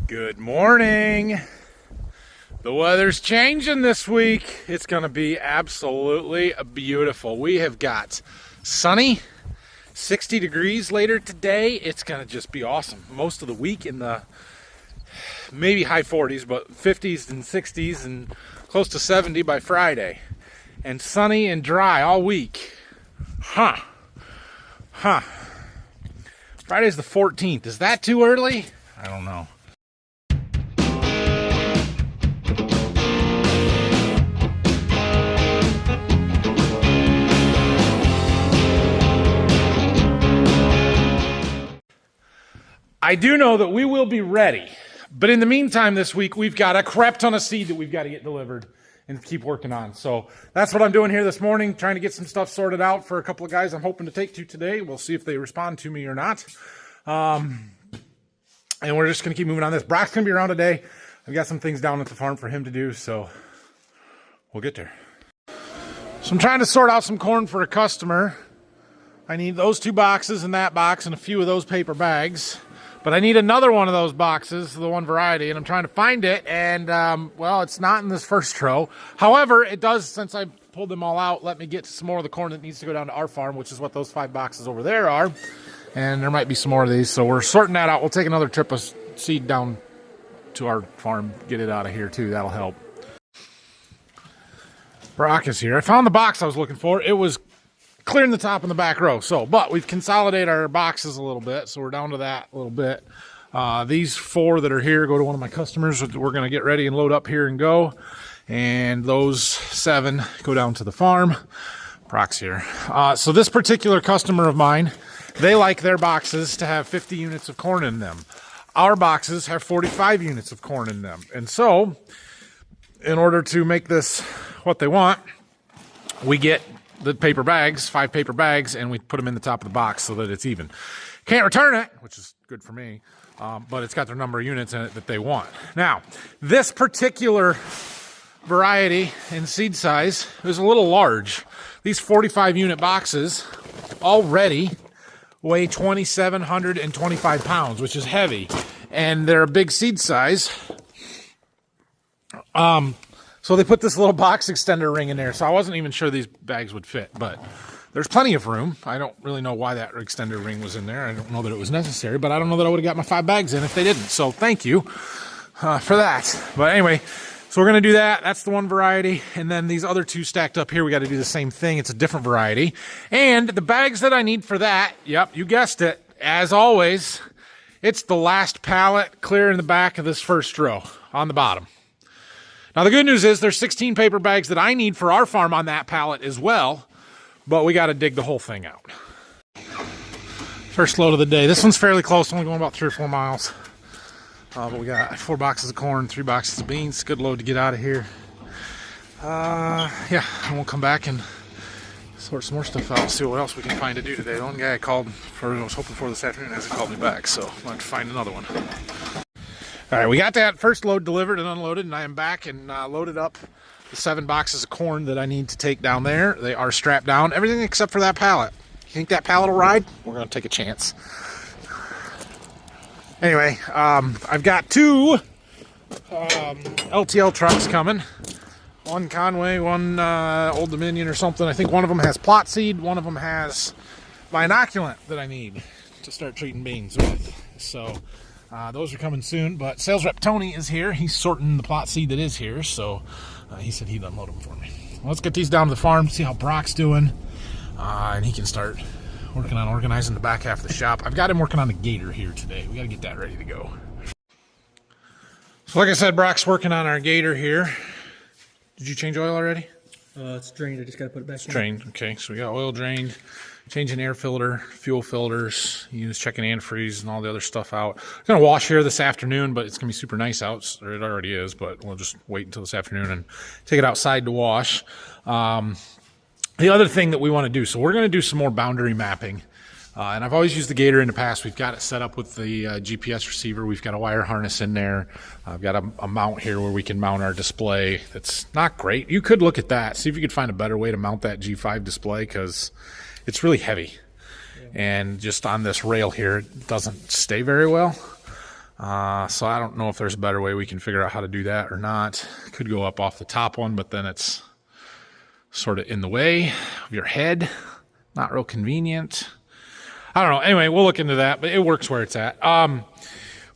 Good morning. The weather's changing this week. It's going to be absolutely beautiful. We have got sunny, 60 degrees later today. It's going to just be awesome. Most of the week in the maybe high 40s, but 50s and 60s and close to 70 by Friday. And sunny and dry all week. Friday's the 14th. Is that too early? I don't know. I do know that we will be ready, but in the meantime this week we've got a crap ton of seed that we've got to get delivered and keep working on. So that's what I'm doing here this morning, trying to get some stuff sorted out for a couple of guys I'm hoping to take to today. We'll see if they respond to me or not. And we're just going to keep moving on this. Brock's going to be around today. I've got some things down at the farm for him to do, so we'll get there. So I'm trying to sort out some corn for a customer. I need those 2 boxes and that box and a few of those paper bags. But I need another one of those boxes, the one variety, and I'm trying to find it, and, well, it's not in this first row. However, it does, since I pulled them all out, let me get to some more of the corn that needs to go down to our farm, which is what those 5 boxes over there are. And there might be some more of these, so we're sorting that out. We'll take another trip of seed down to our farm, get it out of here, too. That'll help. Brock is here. I found the box I was looking for. It was clearing the top and the back row. But we've consolidated our boxes a little bit, so we're down to that a little bit. These 4 that are here go to one of my customers. We're going to get ready and load up here and go. And those 7 go down to the farm. Brock's here. So this particular customer of mine, they like their boxes to have 50 units of corn in them. Our boxes have 45 units of corn in them. And so, in order to make this what they want, we get the paper bags, 5 paper bags, and we put them in the top of the box so that it's even. Can't return it, which is good for me, but it's got their number of units in it that they want. Now, this particular variety in seed size is a little large. These 45 unit boxes already weigh 2,725 pounds, which is heavy, and they're a big seed size. So they put this little box extender ring in there, so I wasn't even sure these bags would fit, but there's plenty of room. I don't really know why that extender ring was in there. I don't know that it was necessary, but I don't know that I would have got my 5 bags in if they didn't, so thank you for that. But anyway, so we're going to do that. That's the one variety, and then these other 2 stacked up here, we got to do the same thing. It's a different variety. And the bags that I need for that, yep, you guessed it, as always, it's the last pallet clear in the back of this first row on the bottom. Now, the good news is there's 16 paper bags that I need for our farm on that pallet as well, but we got to dig the whole thing out. First load of the day. This one's fairly close, only going about 3 or 4 miles. But we got 4 boxes of corn, 3 boxes of beans. Good load to get out of here. Yeah, and we'll come back and sort some more stuff out, see what else we can find to do today. The one guy I called for, I was hoping for this afternoon, hasn't called me back, so I'll have to find another one. All right, we got that first load delivered and unloaded, and I am back and loaded up the 7 boxes of corn that I need to take down there. They are strapped down, everything except for that pallet. You think that pallet will ride? We're going to take a chance. Anyway, I've got 2 LTL trucks coming. One Conway, one Old Dominion or something. I think one of them has plot seed, one of them has my inoculant that I need to start treating beans with. So those are coming soon, but sales rep Tony is here. He's sorting the plot seed that is here, so he said he'd unload them for me. Well, let's get these down to the farm, see how Brock's doing, and he can start working on organizing the back half of the shop. I've got him working on the gator here today. We got to get that ready to go. So like I said, Brock's working on our gator here. Did you change oil already? It's drained. I just got to put it back in. It's drained. Okay, so we got oil drained, changing air filter, fuel filters, checking antifreeze and all the other stuff out. I'm going to wash here this afternoon, but it's going to be super nice out. Or it already is, but we'll just wait until this afternoon and take it outside to wash. The other thing that we want to do, so we're going to do some more boundary mapping. And I've always used the Gator in the past. We've got it set up with the GPS receiver. We've got a wire harness in there. I've got a mount here where we can mount our display. That's not great. You could look at that. See if you could find a better way to mount that G5 display, because it's really heavy. Yeah. And just on this rail here, it doesn't stay very well. So I don't know if there's a better way we can figure out how to do that or not. Could go up off the top one, but then it's sort of in the way of your head. Not real convenient. I don't know. Anyway, we'll look into that, but it works where it's at.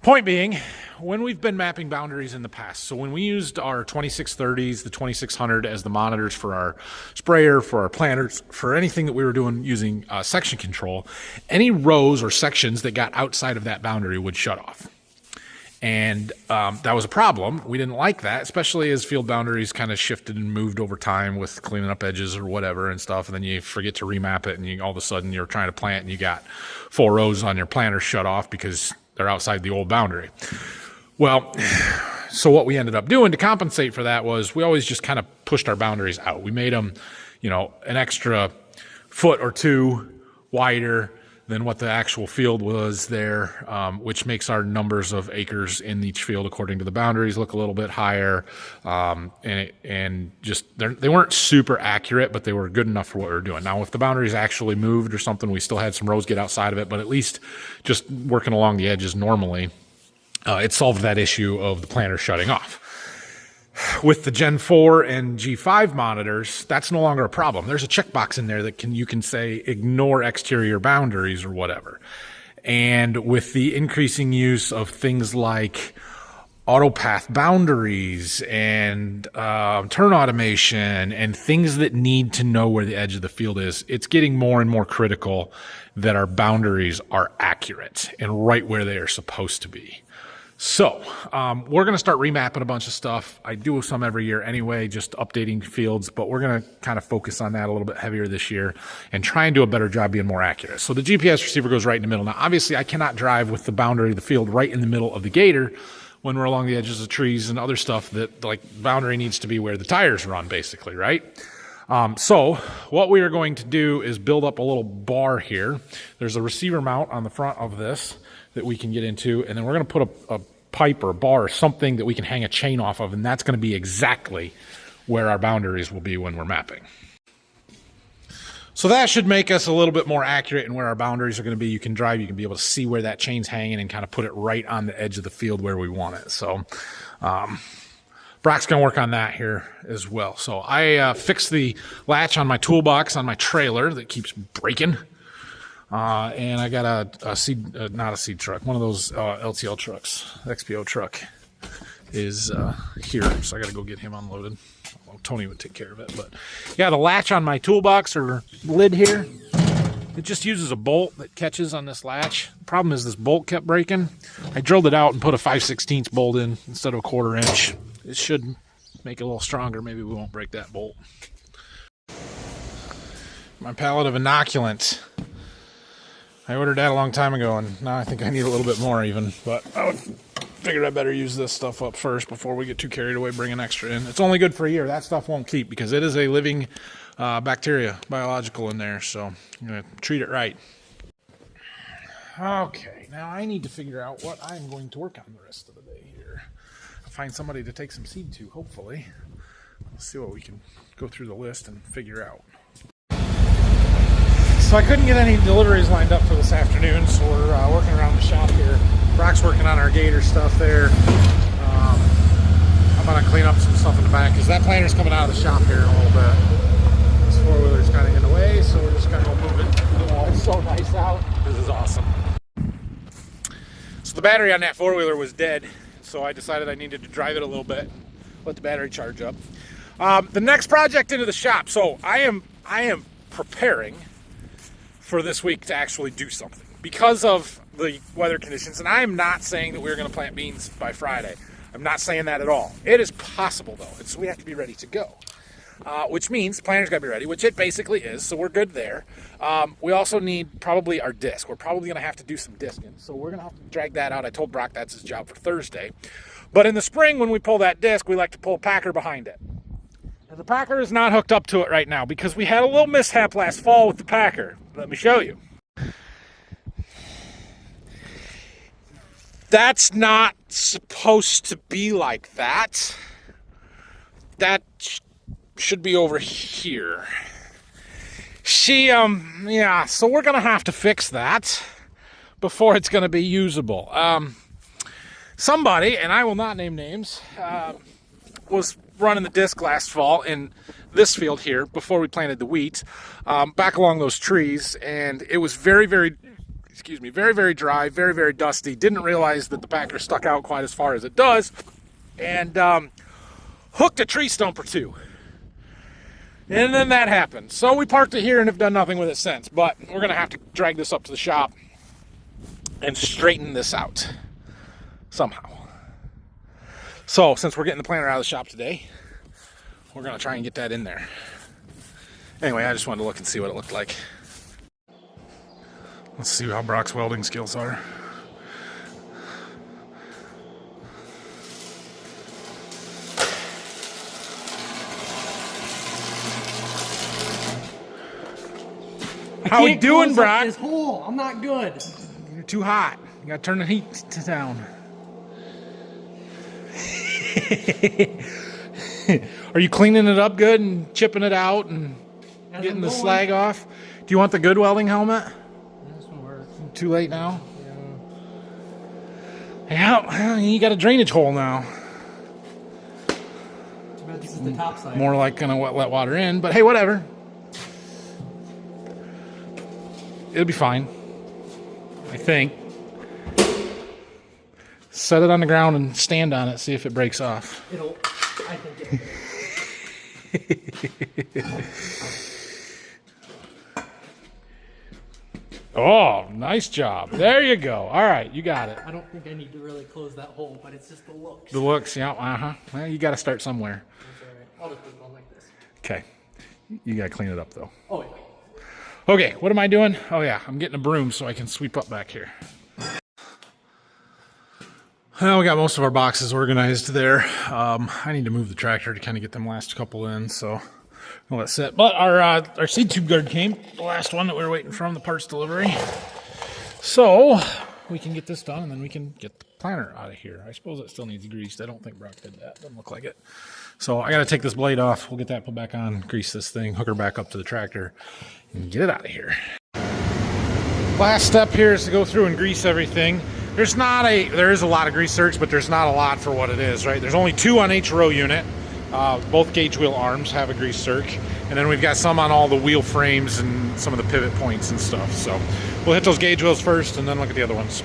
Point being, when we've been mapping boundaries in the past, so when we used our 2630s, the 2600 as the monitors for our sprayer, for our planters, for anything that we were doing using section control, any rows or sections that got outside of that boundary would shut off. And that was a problem. We didn't like that, especially as field boundaries kind of shifted and moved over time with cleaning up edges or whatever and stuff. And then you forget to remap it, and all of a sudden you're trying to plant and you got 4 rows on your planter shut off because they're outside the old boundary. Well, so what we ended up doing to compensate for that was we always just kind of pushed our boundaries out. We made them, an extra foot or 2 wider than what the actual field was there, which makes our numbers of acres in each field according to the boundaries look a little bit higher. And they weren't super accurate, but they were good enough for what we were doing. Now, if the boundaries actually moved or something, we still had some rows get outside of it, but at least just working along the edges normally, it solved that issue of the planter shutting off. With the Gen 4 and G5 monitors, that's no longer a problem. There's a checkbox in there that you can say ignore exterior boundaries or whatever. And with the increasing use of things like autopath boundaries and turn automation and things that need to know where the edge of the field is, it's getting more and more critical that our boundaries are accurate and right where they are supposed to be. So we're going to start remapping a bunch of stuff. I do some every year anyway, just updating fields, but we're going to kind of focus on that a little bit heavier this year and try and do a better job being more accurate. So the GPS receiver goes right in the middle. Now, obviously, I cannot drive with the boundary of the field right in the middle of the gator when we're along the edges of trees and other stuff that, like, boundary needs to be where the tires run, basically, right? So what we are going to do is build up a little bar here. There's a receiver mount on the front of this that we can get into, and then we're going to put a pipe or a bar or something that we can hang a chain off of, and that's going to be exactly where our boundaries will be when we're mapping. So that should make us a little bit more accurate in where our boundaries are going to be. You can drive, you can be able to see where that chain's hanging and kind of put it right on the edge of the field where we want it. So Brock's going to work on that here as well. So I fixed the latch on my toolbox on my trailer that keeps breaking. And I got not a seed truck, one of those LTL trucks, XPO truck is here, so I got to go get him unloaded. Well, Tony would take care of it, but yeah, the latch on my toolbox or lid here, it just uses a bolt that catches on this latch. The problem is this bolt kept breaking. I drilled it out and put a 5/16 bolt in instead of a 1/4 inch. It should make it a little stronger. Maybe we won't break that bolt. My pallet of inoculant. I ordered that a long time ago, and now I think I need a little bit more even. But I figured I better use this stuff up first before we get too carried away bringing extra in. It's only good for a year. That stuff won't keep because it is a living bacteria, biological in there. So I'm going to treat it right. Okay, now I need to figure out what I'm going to work on the rest of the day here. I'll find somebody to take some seed to, hopefully. Let's see what we can go through the list and figure out. So I couldn't get any deliveries lined up for this afternoon, so we're working around the shop here. Brock's working on our gator stuff there. I'm going to clean up some stuff in the back because that planter's coming out of the shop here in a little bit. This 4-wheeler's kind of in the way, so we're just going to go move it. It's so nice out. This is awesome. So the battery on that 4-wheeler was dead, so I decided I needed to drive it a little bit, let the battery charge up. The next project into the shop. So I am preparing for this week to actually do something because of the weather conditions. And I am not saying that we're going to plant beans by Friday. I'm not saying that at all. It is possible though. We have to be ready to go, which means the planter's got to be ready, which it basically is. So we're good there. We also need probably our disc. We're probably going to have to do some discing. So we're going to have to drag that out. I told Brock that's his job for Thursday. But in the spring, when we pull that disc, we like to pull a packer behind it. Now, the packer is not hooked up to it right now because we had a little mishap last fall with the packer. Let me show you. That's not supposed to be like that. That should be over here. Yeah, so we're going to have to fix that before it's going to be usable. somebody, and I will not name names, was running the disc last fall in this field here before we planted the wheat, back along those trees, and it was very, very dry, very, very dusty. Didn't realize that the packer stuck out quite as far as it does, and hooked a tree stump or two. And then that happened. So we parked it here and have done nothing with it since, but we're going to have to drag this up to the shop and straighten this out somehow. So since we're getting the planter out of the shop today, we're going to try and get that in there. Anyway, I just wanted to look and see what it looked like. Let's see how Brock's welding skills are. How we doing, Brock? This hole. I'm not good. You're too hot. You gotta turn the heat down. Are you cleaning it up good and chipping it out and getting the slag off? Do you want the good welding helmet? This one works. Too late now? Yeah, you got a drainage hole now. Too bad this is the top side. More like gonna let water in, but hey, whatever. It'll be fine, I think. Set it on the ground and stand on it, see if it breaks off. I think it Oh, nice job. There you go. All right, you got it. I don't think I need to really close that hole, but it's just the looks. The looks, yeah, Well, you got to start somewhere. That's all right. I'll just put it on like this. Okay. You got to clean it up, though. Oh, yeah. Okay, what am I doing? Oh, yeah, I'm getting a broom so I can sweep up back here. Well, we got most of our boxes organized there. I need to move the tractor to kind of get them last couple in, so we'll let it sit. But our seed tube guard came, the last one that we were waiting from, the parts delivery. So we can get this done, and then we can get the planter out of here. I suppose it still needs greased. I don't think Brock did that. Doesn't look like it. So I got to take this blade off. We'll get that put back on, grease this thing, hook her back up to the tractor, and get it out of here. Last step here is to go through and grease everything. There is a lot of grease zerks, but there's not a lot for what it is, right? There's only 2 on each row unit. Both gauge wheel arms have a grease zerk, and then we've got some on all the wheel frames and some of the pivot points and stuff. So we'll hit those gauge wheels first and then look at the other ones.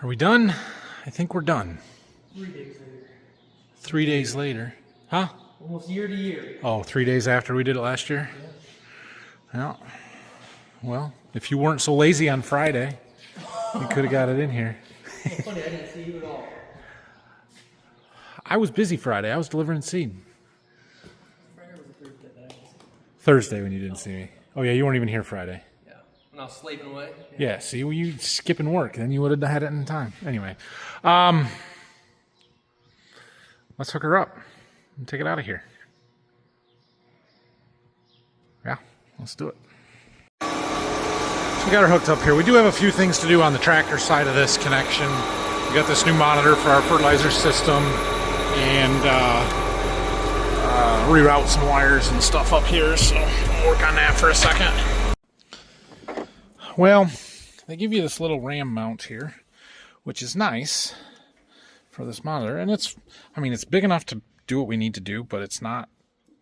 Are we done? I think we're done. 3 days later. 3 days later. Huh? Almost year to year. Oh, 3 days after we did it last year? Yeah. Well, if you weren't so lazy on Friday, you could have got it in here. It's funny, I didn't see you at all. I was busy Friday. I was delivering seed. Friday was a Thursday that I didn't see. Thursday when you didn't see me. Oh, yeah, you weren't even here Friday. Yeah. When I was slaving away. Yeah, see, well, you skipping work, then you would have had it in time. Anyway, let's hook her up and take it out of here. Yeah, let's do it. So we got her hooked up here. We do have a few things to do on the tractor side of this connection. We got this new monitor for our fertilizer system and reroute some wires and stuff up here, so we'll work on that for a second. Well, they give you this little RAM mount here, which is nice for this monitor, and it's big enough to do what we need to do, but it's not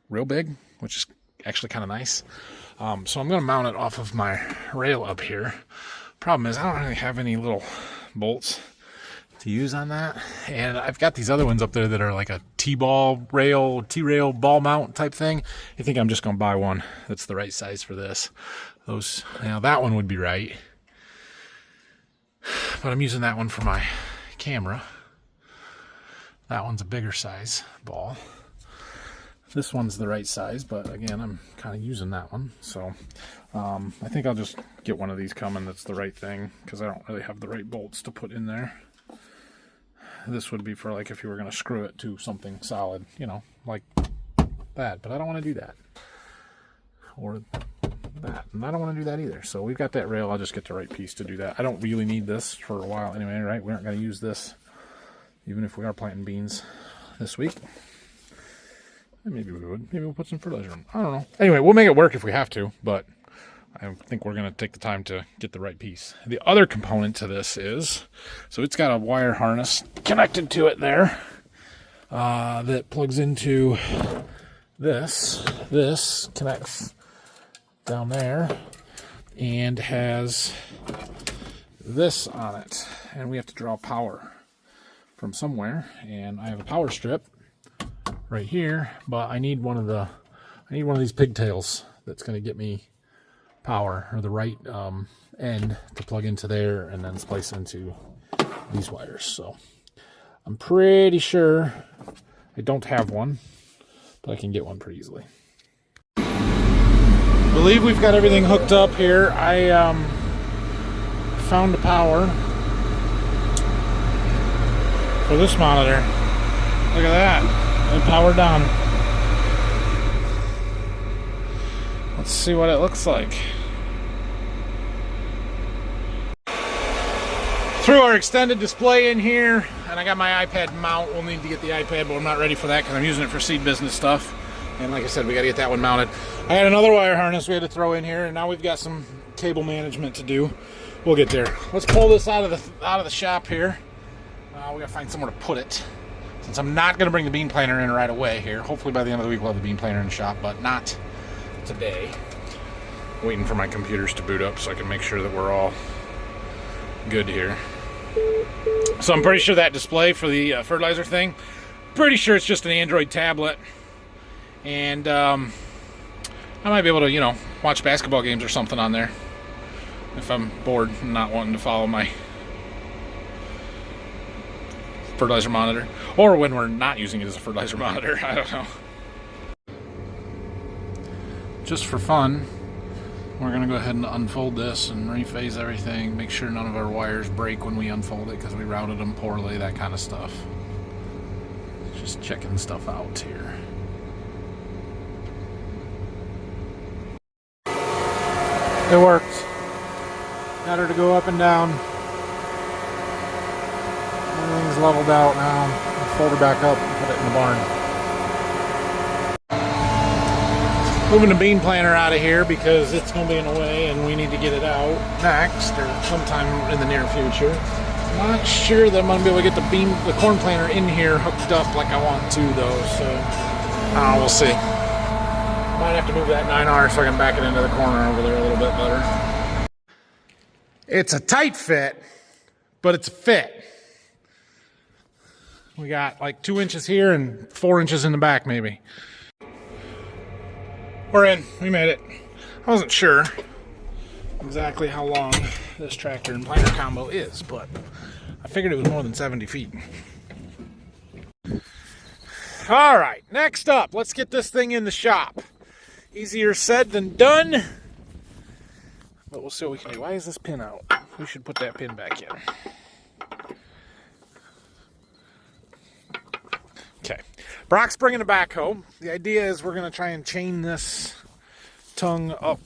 real big, which is actually kind of nice. So I'm going to mount it off of my rail up here. Problem is, I don't really have any little bolts to use on that, and I've got these other ones up there that are like a T-rail ball mount type thing. I think I'm just going to buy one that's the right size for this. That one would be right, but I'm using that one for my camera. That one's a bigger size ball. This one's the right size, but again, I'm kind of using that one. So I think I'll just get one of these coming that's the right thing, because I don't really have the right bolts to put in there. This would be for like if you were going to screw it to something solid, like that. But I don't want to do that. Or that. And I don't want to do that either. So we've got that rail. I'll just get the right piece to do that. I don't really need this for a while anyway, right? We aren't going to use this, even if we are planting beans this week. Maybe we would. Maybe we'll put some fertilizer in. I don't know. Anyway, we'll make it work if we have to, but I think we're going to take the time to get the right piece. The other component to this is, so it's got a wire harness connected to it there that plugs into this. This connects down there and has this on it. And we have to draw power from somewhere. And I have a power strip right here, but I need one of these pigtails that's going to get me power, or the right end to plug into there and then splice into these wires. So I'm pretty sure I don't have one, but I can get one pretty easily. I believe we've got everything hooked up here. I found the power for this monitor. Look at that. And powered on. Let's see what it looks like. Threw our extended display in here, and I got my iPad mount. We'll need to get the iPad, but I'm not ready for that because I'm using it for seed business stuff. And like I said, we got to get that one mounted. I had another wire harness we had to throw in here, and now we've got some cable management to do. We'll get there. Let's pull this out of the shop here. We got to find somewhere to put it, since I'm not going to bring the beam planer in right away here. Hopefully by the end of the week we'll have the beam planer in the shop, but not today. Waiting for my computers to boot up so I can make sure that we're all good here. So I'm pretty sure that display for the fertilizer thing, pretty sure it's just an Android tablet, and I might be able to, you know, watch basketball games or something on there if I'm bored and not wanting to follow my fertilizer monitor, or when we're not using it as a fertilizer monitor. I don't know. Just for fun, we're going to go ahead and unfold this and rephase everything, make sure none of our wires break when we unfold it because we routed them poorly, that kind of stuff. Just checking stuff out here. It worked. Got her to go up and down. Everything's leveled out now. I'll fold her back up and put it in the barn. Moving the beam planer out of here because it's going to be in the way and we need to get it out next or sometime in the near future. I'm not sure that I'm going to be able to get the corn planer in here hooked up like I want to though, so we'll see. Might have to move that 9R so I can back it into the corner over there a little bit better. It's a tight fit, but it's a fit. We got like 2 inches here and 4 inches in the back maybe. We're in. We made it. I wasn't sure exactly how long this tractor and planer combo is, but I figured it was more than 70 feet. All right, next up, let's get this thing in the shop. Easier said than done, but we'll see what we can do. Why is this pin out? We should put that pin back in. Okay, Brock's bringing a backhoe. The idea is we're going to try and chain this tongue up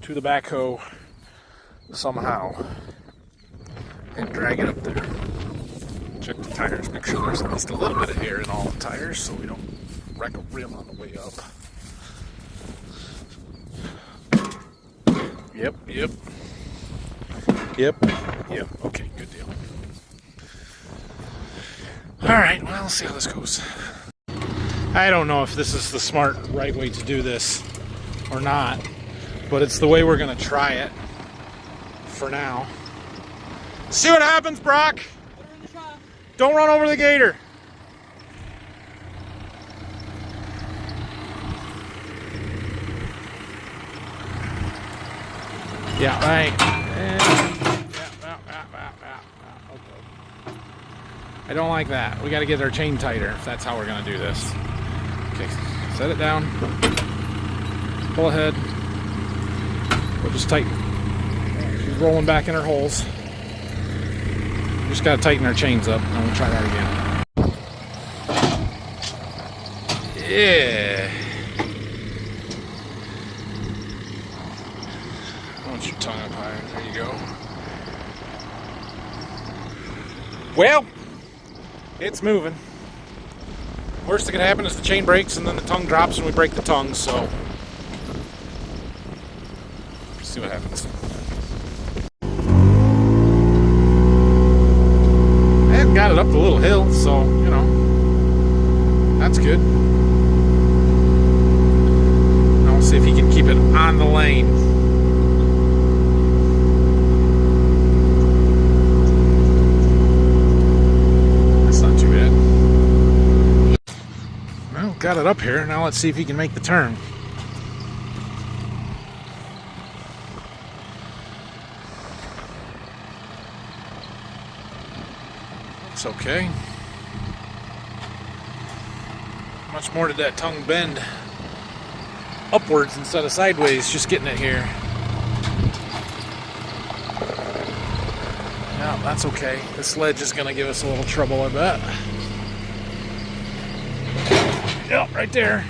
to the backhoe somehow and drag it up there. Check the tires, make sure there's at least a little bit of air in all the tires so we don't wreck a rim on the way up. Yep. Okay, good deal. Alright, well, let's see how this goes. I don't know if this is the smart, right way to do this or not, but it's the way we're going to try it for now. See what happens, Brock! Don't run over the gator! Yeah, right. Okay. I don't like that. We got to get our chain tighter if that's how we're going to do this. Okay, set it down. Pull ahead. We'll just tighten. She's rolling back in her holes. Just got to tighten our chains up, and we'll try that again. Yeah. I want your tongue up higher. There you go. Well, it's moving. Worst that can happen is the chain breaks and then the tongue drops and we break the tongue, so see what happens. I hadn't got it up the little hill, so, you know, that's good. Now we'll see if he can keep it on the lane. That's not too bad. Well, got it up here. Now let's see if he can make the turn. It's okay. Much more did that tongue bend upwards instead of sideways, just getting it here. Yeah, that's okay. This ledge is going to give us a little trouble, I bet. Yep, right there.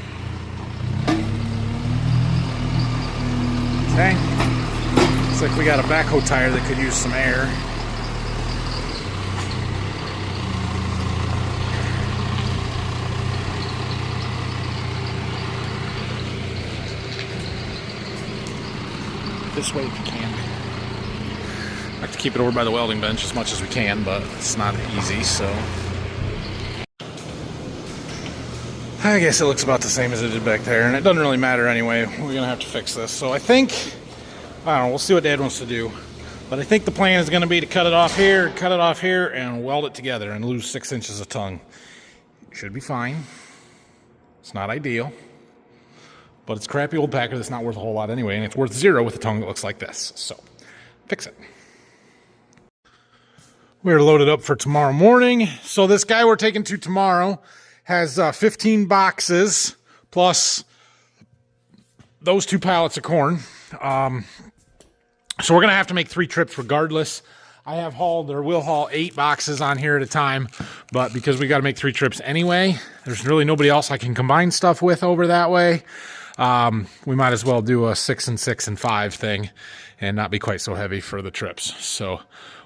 Okay. Looks like we got a backhoe tire that could use some air. This way if you can. I like to keep it over by the welding bench as much as we can, but it's not easy, so. I guess it looks about the same as it did back there, and it doesn't really matter anyway. We're gonna have to fix this. So I think, I don't know, we'll see what Dad wants to do. But I think the plan is gonna be to cut it off here, and weld it together and lose 6 inches of tongue. Should be fine. It's not ideal. But it's a crappy old Packer that's not worth a whole lot anyway, and it's worth 0 with a tongue that looks like this. So, fix it. We're loaded up for tomorrow morning. So this guy we're taking to tomorrow has 15 boxes plus those 2 pallets of corn. So we're going to have to make 3 trips regardless. I have hauled, or will haul 8 boxes on here at a time, but because we got to make 3 trips anyway, there's really nobody else I can combine stuff with over that way. We might as well do a 6 and 6 and 5 thing and not be quite so heavy for the trips. So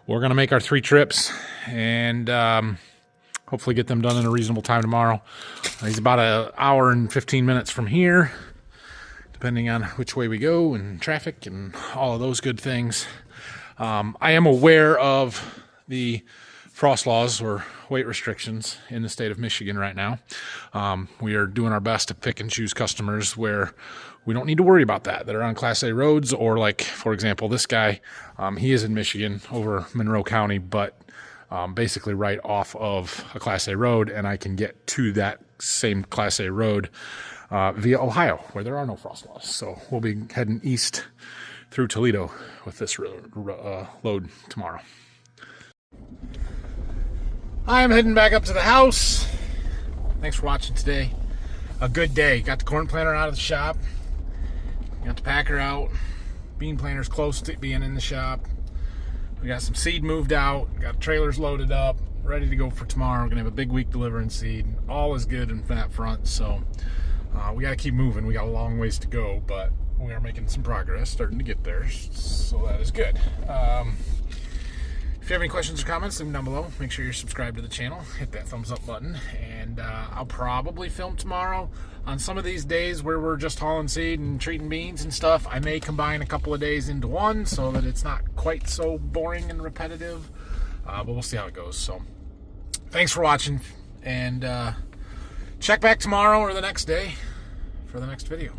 we're going to make our 3 trips and hopefully get them done in a reasonable time tomorrow. He's about an hour and 15 minutes from here, depending on which way we go and traffic and all of those good things. I am aware of the frost laws or weight restrictions in the state of Michigan right now. We are doing our best to pick and choose customers where we don't need to worry about that are on Class A roads, or like, for example, this guy, he is in Michigan over Monroe County, but basically right off of a Class A road, and I can get to that same Class A road via Ohio, where there are no frost laws. So we'll be heading east through Toledo with this load tomorrow. I'm heading back up to the house. Thanks for watching today. A good day. Got the corn planter out of the shop. Got the packer out. Bean planter's close to being in the shop. We got some seed moved out. Got trailers loaded up. Ready to go for tomorrow. We're going to have a big week delivering seed. All is good in that front. So we got to keep moving. We got a long ways to go, but we are making some progress. Starting to get there. So that is good. If you have any questions or comments, leave them down below. Make sure you're subscribed to the channel. Hit that thumbs up button. And I'll probably film tomorrow. On some of these days where we're just hauling seed and treating beans and stuff, I may combine a couple of days into one so that it's not quite so boring and repetitive. But we'll see how it goes. So thanks for watching. And check back tomorrow or the next day for the next video.